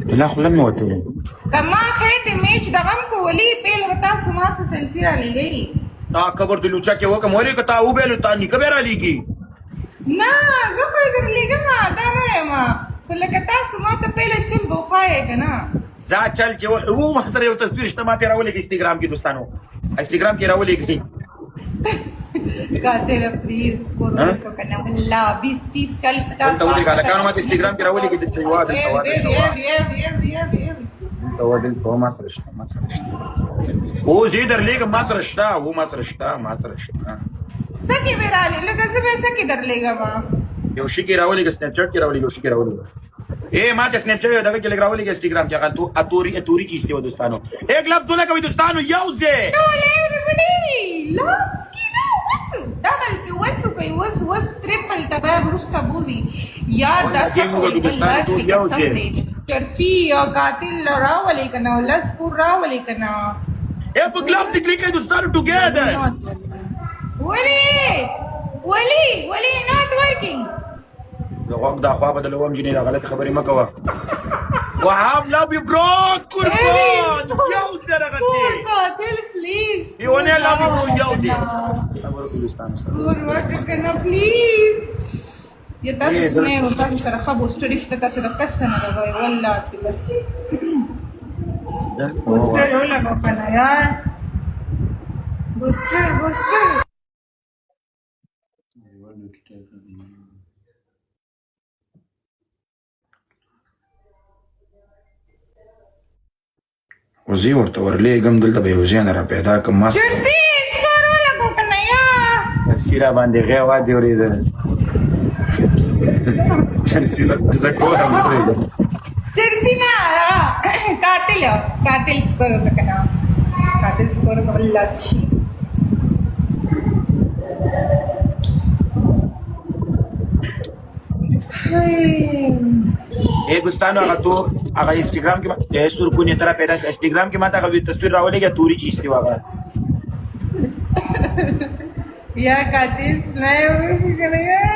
لا خو لم وته کما خیر دې میچ دغم کو ولی پیل وتا سمات سیلفی را لګی تا خبر د لوچا کې وکم ولې کتا او بیل تا نی کبه را لګي نه زه خو در لګم دا نه ما لکه تاسو ماته پیل چل بوخای کنه زا چل چې و ما سره یو تصویر شته ماته راولې کې انستګرام کې دوستانو انستګرام کې راولې کې قاتل پلیز کوروسو کنه والله 20 30 40 50 ته ولې کاله کانو ماته انستګرام کې راولې کې چې واده توادل په ما سره شته ما سره شته او زه در لګم ما سره شته و ما سره شته ما سره شته سکی ورالي لکه زه به سکی در لګم یو شي کې راولې کې سنیپ چټ کې راولې یو شي کې راولې اے ما ته سنیپ چټ دغه کې راولې کې انستګرام کې غلطو اتوري چیز ته دوستانو ایک لفظ لکه دوستانو یو زه لاست كده وسو دبل كي وسو كي وس تريبل تباب رشكا بوزي يار دا سكو كرسي يا قاتل راولي كنا ولا سكور راولي كنا ايه في كلاب تكليك دوستانو together ولي not working لغوك دا خواه بدل وام جنيه دا غلط خبري ما كوا وهاب love you bro قربان يوزي رغتي قاتل please يوني love you bro يوزي قربان كنا please يا تاسو سنين وتاسو سره خبو ستوريش تاسو د کسنه راغی والله چې بس بوستر ولا کنه یار بوستر وزي ورته ورلېږم دلته به یو ځای نه را پیدا کړم ما چرسي سکور ولګو کنه یار چرسي را باندې غیا وادي اورېدل چرسي زکور هم اورېدل چرسي نه قاتل سکور کنه قاتل سکور والله چی اے دوستانو هغه تو هغه انستګرام کې ما سور کو نه تر پیدا شو انستګرام کې ما ته غوې تصویر راولې یا توري چیز دی واغه یا قاتل نه کنه یار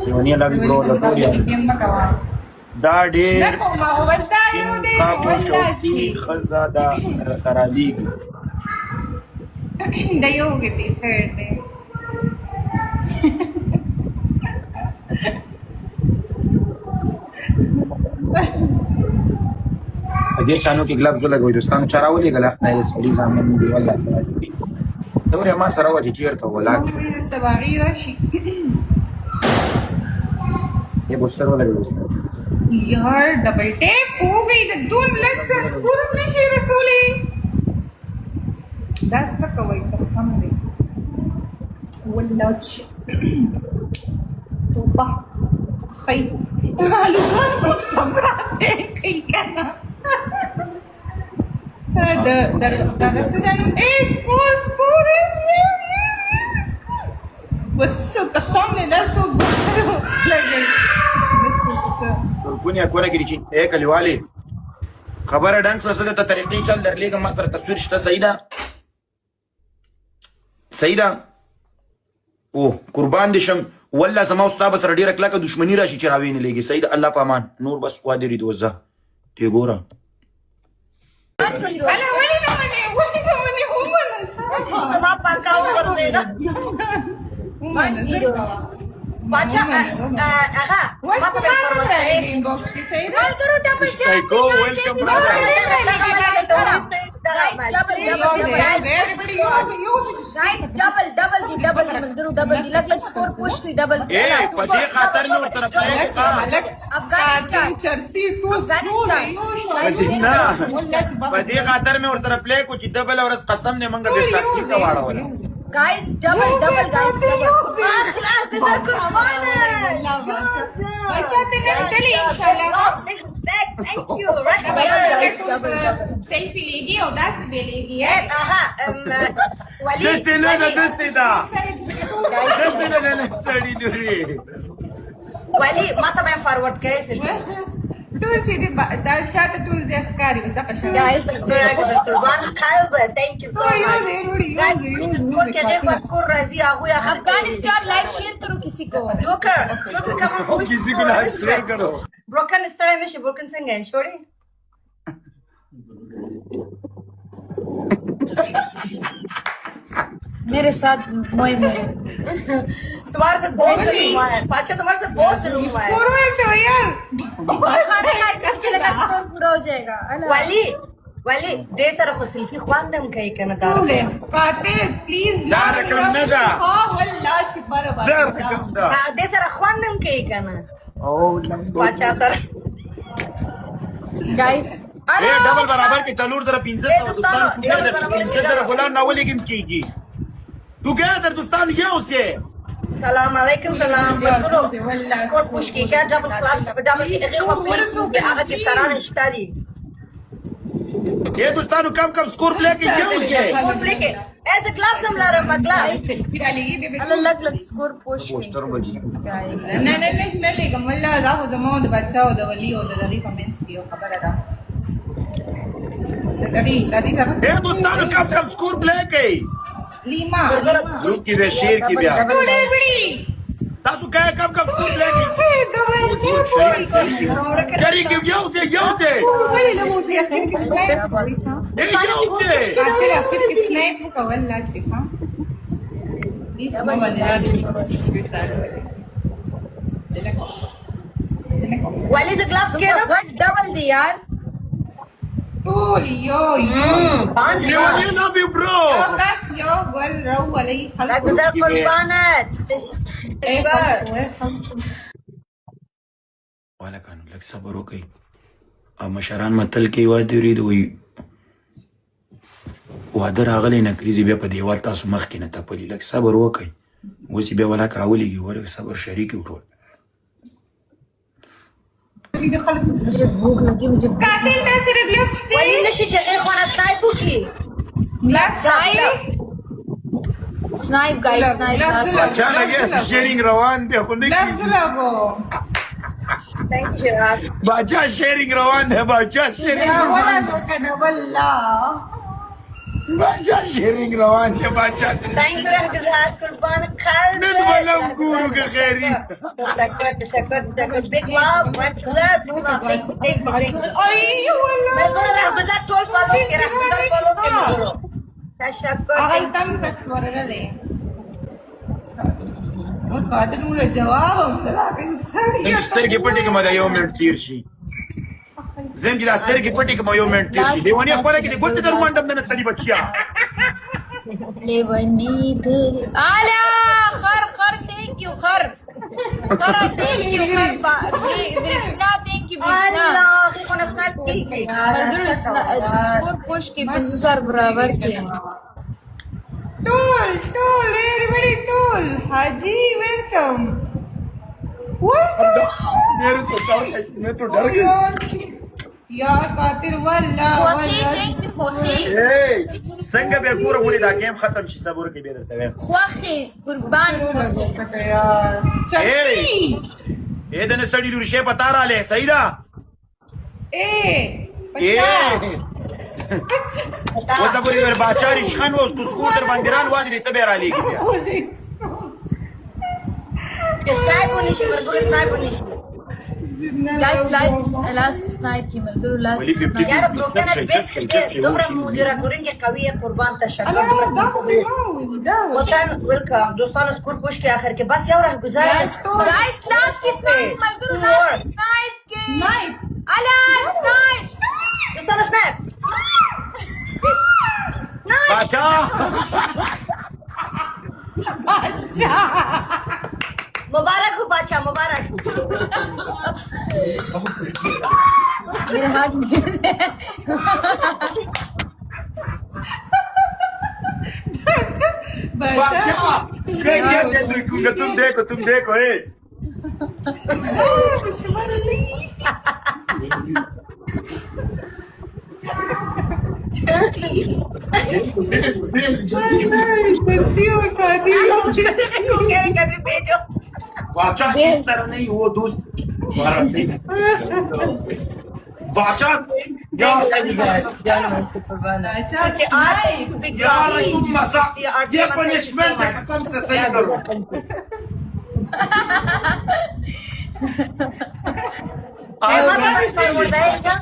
یو نه لا برو لا توري دا ډېر ما ودا یو دې والله خزاده ترالي دا یو کې خیر دی دې شانو کې ګلابز لګوي دوستانو چراولې غلا نه سړي ځامن دی والله دوري ما سره وځي چیرته ولا تباغي راشي ये पोस्टर वाला दोस्तانو यार डबल टेप हो गई द दोन लग सर गुरु नशे रसूली दस कोई कसम दे والله توبه خي الوان تبراسه كي كان هذا سدان ايه سكور بس قسم لا سو لګي ټولګونیا کوله کې چې اے کلیوالي خبره ډنګ شو څه ته طریقې چل درلېګم ما سره تصویر شته صحیح ده او قربان دي شم والله زما استاد سره ډیره کلاکه دښمنی راشي چې راوینې لګي صحیح ده الله پامان نور بس قادر دی وزه ته ګوره انا ولي نمني هو ما پکاو ورته دا 1-0 بچا هغه ما ته ورته انبوکس کې صحیح ده ورته ډبل سایکو ویلکم डबल डबल लग स्कोर पुश की डबल ए पदे खातर में उतर पाए अफगानिस्तान पदे खातर में उतर प्ले कुछ डबल और कसम ने मंगा बेस्टा की वाड़ा वाला गाइस डबल गाइस अच्छा चलिए इंशाल्लाह थैंक यू सेल्फी लेगी और 10 भी लेगी है دستي دا سړی نوري ولي ما تبع فارورد كيس ټول چې دا شاته ټول زه ښکاری بس دا پښه guys قربان قلب thank you so much Afghanistan live share करो किसी को जोकर किसी को लाइक शेयर करो broken ستړی مشي broken څنګه شوړې मेरे साथ मोए मोए तुम्हारे साथ बहुत ज़रूर हुआ है पाचा तुम्हारे साथ बहुत ज़रूर हुआ है पूरा ऐसे हो यार खाने का चलेगा स्कोर पूरा हो जाएगा वाली दे سره خو سلفي خواندم کوي کنه دا ټول قاتل پلیز دا رقم نه ده. ها والله چې برابر دا رقم ده. دې سره خواندم کوي کنه او لمبو पाचा سره गाइस ډبل برابر کې تلور در 1500 دوستان کې در غلام ناولې کې کیږي تو ګادر دوستان یو سه سلام علیکم سلام والله کوټ مشکی کیا ډبل کلاس ډبل هغه خو په هغه کې سره اشتاري ये दोस्तों कम स्कोर प्ले की क्यों है लेके ऐसे क्लास हम ला रहे मगला फिर आलेगी बेबी अलग अलग स्कोर पोस्ट पोस्टर बजी गाइस نه نه نه نه لګم والله دا خو زموږ د بچاو د ولی او د دغې په منځ کې یو خبره ده ये दोस्तों कम स्कोर प्ले की لیما ग्रुप की वे शेर की ब्याह ټوډې بړي तासु कहे कम स्कोर प्ले की जरी की यो से ولی له مو دې اخر کې ए यो से قاتل اخر کې سنیپ وکول لا چې ها دې سمه باندې वाली से क्लास के ना डबल दी यार ټول یو पांच ये वाली लव यू ब्रो یو ګل رو ولې خلک गुजर قربانت والا کانو لک صبر وکي او مشران متل کې واده یرید وي واده راغلی نکریزي بیا په دیوال تاسو مخ کې نه تپلی لک صبر وکي وسی بیا ولا کراولېږي ورک صبر شریک وټول मुझे भूख लगी मुझे قاتل ته سره ګلفز वाली नशी से اخوانا स्नाइपो की snipe guys snipe اچھا لګي شیرینګ روان دی خو نه لفظ لګو thank you Raj باچا شیرینګ روان دی باچا شیرینګ ولا کنه والله باچا شیرینګ روان دی باچا thank you गुजर قربان قلب نن ولم ګورو کې خیری تشکر big love my guzer thank you اي والله मैं गुजर गुजर टोल फॉलो के रख गुजर फॉलो के गुजर تشکر هغه تم تصور نه دی او قاتل موږ جواب راکې سړی سترګې پټې کوم دا یو منټ تیر شي زم چې دا سترګې پټې کوم یو منټ تیر شي دیوانی خپل کې ګوت در مانډم نه سړي بچیا लेवनी धर आला खर थैंक यू खर थैंक यू खर ब्रिक्ष्णा थैंक यू ब्रिक्ष्णा الله اخوانا स्नाइप की मगर स्कोर पोस्ट के 50,000 बराबर के टोल everybody टोल हाजी वेलकम मैं तो डर गई यार قاتل والله خوخي थैंक यू خوخي څنګه به ګوره ولې دا گیم ختم شي صبر کې به درته وایم خوخي قربان خوخي यार چپی اے دنه سړی لوري شی پتا را لې صحیح ده اے اے وته پوری ور باچاری شخن اوس کو سکوټر باندې وادي ته به را لېږي स्नाइप होनी चाहिए मेरे गुरु स्नाइप होनी चाहिए गाइस लास्ट स्नाइप की मगर लास्ट यार ब्रोकन है बेस्ट دومره مدیره کورینګ قوی ہے قربان تشکر وطن ویلکم دوستانو سکور پوش کې اخر کې بس یو راه گزار गाइस लास्ट की स्नाइप मगर लास्ट स्नाइप के अला स्नाइप دوستانو سنیپ باچا مبارک ہو بادشاہ مبارک मेरे हाथ में باچا तुम देखो ए कभी भेजो बाचा इस तरह नहीं वो दोस्त हमारा नहीं बाचा यार तुम मजा ये पनिशमेंट है कसम से सही करो والله ما في فرمول ده